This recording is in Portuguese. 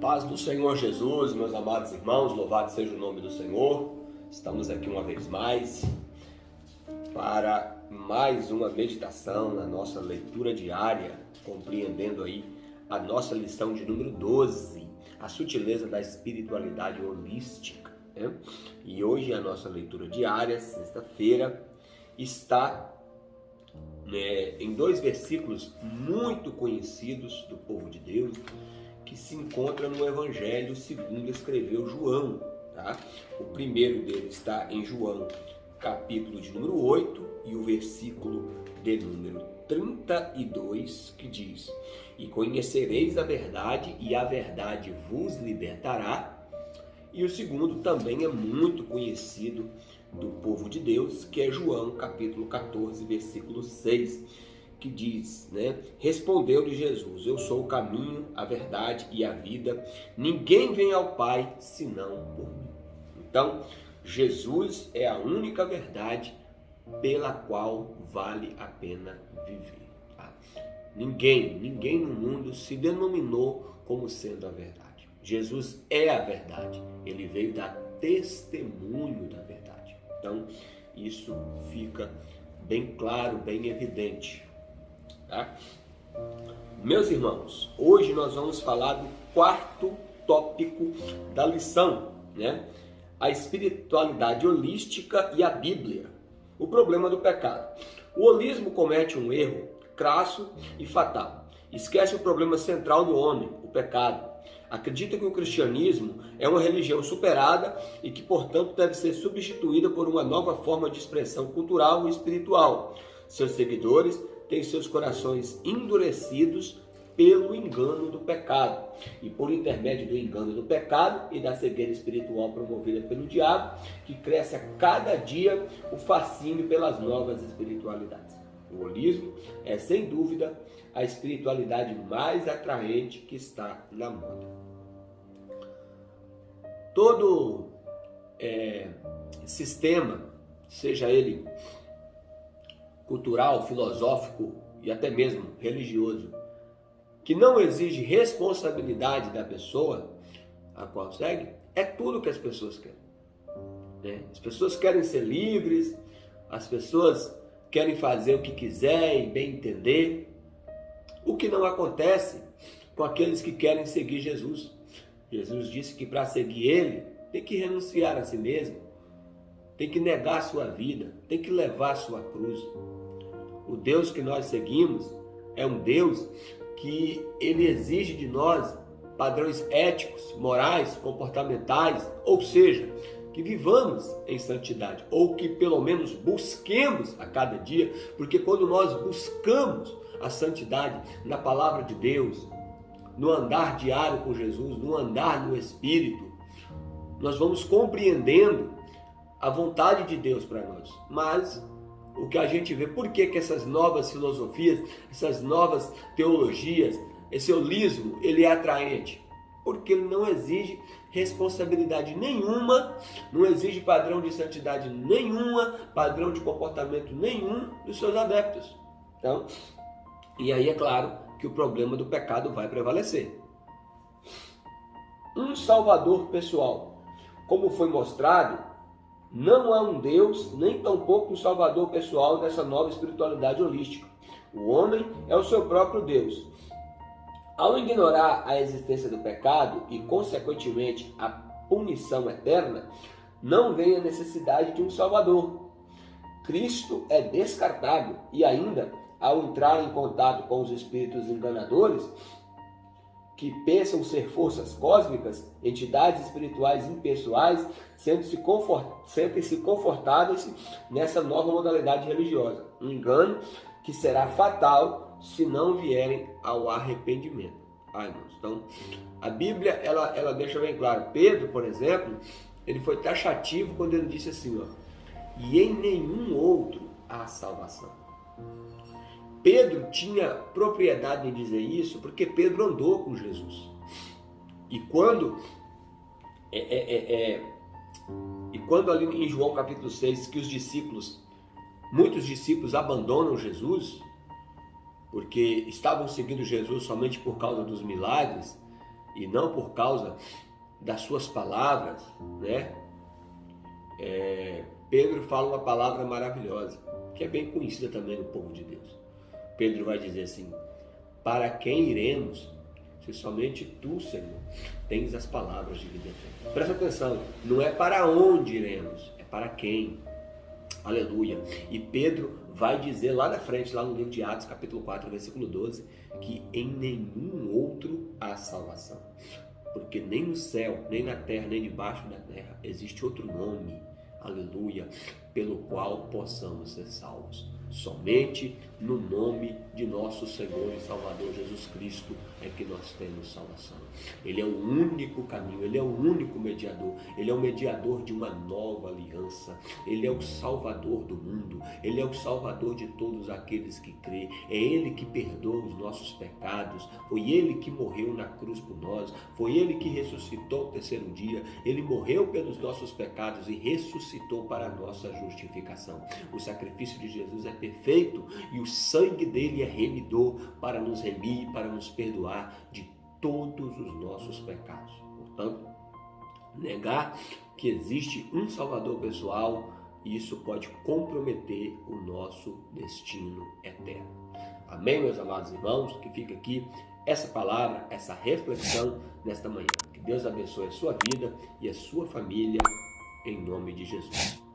Paz do Senhor Jesus, meus amados irmãos, louvado seja o nome do Senhor. Estamos aqui uma vez mais para mais uma meditação na nossa leitura diária, compreendendo aí a nossa lição de número 12, a sutileza da espiritualidade holística, né? E hoje a nossa leitura diária, sexta-feira, está em dois versículos muito conhecidos do povo de Deus, que se encontra no Evangelho segundo escreveu João, tá? O primeiro dele está em João, capítulo de número 8, e o versículo de número 32, que diz: E conhecereis a verdade, e a verdade vos libertará. E o segundo também é muito conhecido do povo de Deus, que é João, capítulo 14, versículo 6, que diz, né? Respondeu-lhe Jesus: Eu sou o caminho, a verdade e a vida. Ninguém vem ao Pai senão por mim. Então, Jesus é a única verdade pela qual vale a pena viver. Tá? Ninguém no mundo se denominou como sendo a verdade. Jesus é a verdade. Ele veio dar testemunho da verdade. Então, isso fica bem claro, bem evidente. Tá? Meus irmãos, hoje nós vamos falar do quarto tópico da lição, né? A espiritualidade holística e a Bíblia. O problema do pecado. O holismo comete um erro crasso e fatal. Esquece o problema central do homem, o pecado. Acredita que o cristianismo é uma religião superada e que, portanto, deve ser substituída por uma nova forma de expressão cultural e espiritual. Seus seguidores têm seus corações endurecidos pelo engano do pecado. E por intermédio do engano do pecado e da cegueira espiritual promovida pelo diabo, que cresce a cada dia o fascínio pelas novas espiritualidades. O holismo é, sem dúvida, a espiritualidade mais atraente que está na moda. Todo sistema, seja ele cultural, filosófico e até mesmo religioso, que não exige responsabilidade da pessoa a qual segue, é tudo que as pessoas querem, né? As pessoas querem ser livres, as pessoas querem fazer o que quiser e bem entender, o que não acontece com aqueles que querem seguir Jesus. Jesus disse que para seguir Ele tem que renunciar a si mesmo, tem que negar a sua vida, tem que levar a sua cruz. O Deus que nós seguimos é um Deus que Ele exige de nós padrões éticos, morais, comportamentais, ou seja, que vivamos em santidade, ou que pelo menos busquemos a cada dia, porque quando nós buscamos a santidade na palavra de Deus, no andar diário com Jesus, no andar no Espírito, nós vamos compreendendo a vontade de Deus para nós. Mas o que a gente vê, por que essas novas filosofias, essas novas teologias, esse holismo, ele é atraente? Porque ele não exige responsabilidade nenhuma, não exige padrão de santidade nenhuma, padrão de comportamento nenhum dos seus adeptos. Então, e aí é claro que o problema do pecado vai prevalecer. Um salvador pessoal, como foi mostrado, não há um Deus, nem tampouco um salvador pessoal dessa nova espiritualidade holística. O homem é o seu próprio Deus. Ao ignorar a existência do pecado e, consequentemente, a punição eterna, não vem a necessidade de um salvador. Cristo é descartável e ainda, ao entrar em contato com os espíritos enganadores, que pensam ser forças cósmicas, entidades espirituais impessoais, sentem-se confortáveis nessa nova modalidade religiosa. Um engano que será fatal se não vierem ao arrependimento. Então, a Bíblia ela deixa bem claro. Pedro, por exemplo, ele foi taxativo quando ele disse assim, e em nenhum outro há salvação. Pedro tinha propriedade em dizer isso porque Pedro andou com Jesus. E quando ali em João capítulo 6, que muitos discípulos abandonam Jesus, porque estavam seguindo Jesus somente por causa dos milagres, e não por causa das suas palavras, né? Pedro fala uma palavra maravilhosa, que é bem conhecida também no povo de Deus. Pedro vai dizer assim: para quem iremos, se somente tu, Senhor, tens as palavras de vida eterna. Presta atenção, não é para onde iremos, é para quem. Aleluia. E Pedro vai dizer lá na frente, lá no livro de Atos, capítulo 4, versículo 12, que em nenhum outro há salvação. Porque nem no céu, nem na terra, nem debaixo da terra existe outro nome, aleluia, pelo qual possamos ser salvos. Somente no nome de nosso Senhor e Salvador Jesus Cristo é que nós temos salvação. Ele é o único caminho, Ele é o único mediador, Ele é o mediador de uma nova aliança, Ele é o Salvador do mundo, Ele é o Salvador de todos aqueles que crêem, é Ele que perdoa os nossos pecados, foi Ele que morreu na cruz por nós, foi Ele que ressuscitou o terceiro dia, Ele morreu pelos nossos pecados e ressuscitou para a nossa justificação. O sacrifício de Jesus é perfeito e o sangue dele é remidor para nos remir, para nos perdoar de todos os nossos pecados. Portanto, negar que existe um Salvador pessoal, isso pode comprometer o nosso destino eterno. Amém, meus amados irmãos? Que fica aqui essa palavra, essa reflexão nesta manhã. Que Deus abençoe a sua vida e a sua família, em nome de Jesus.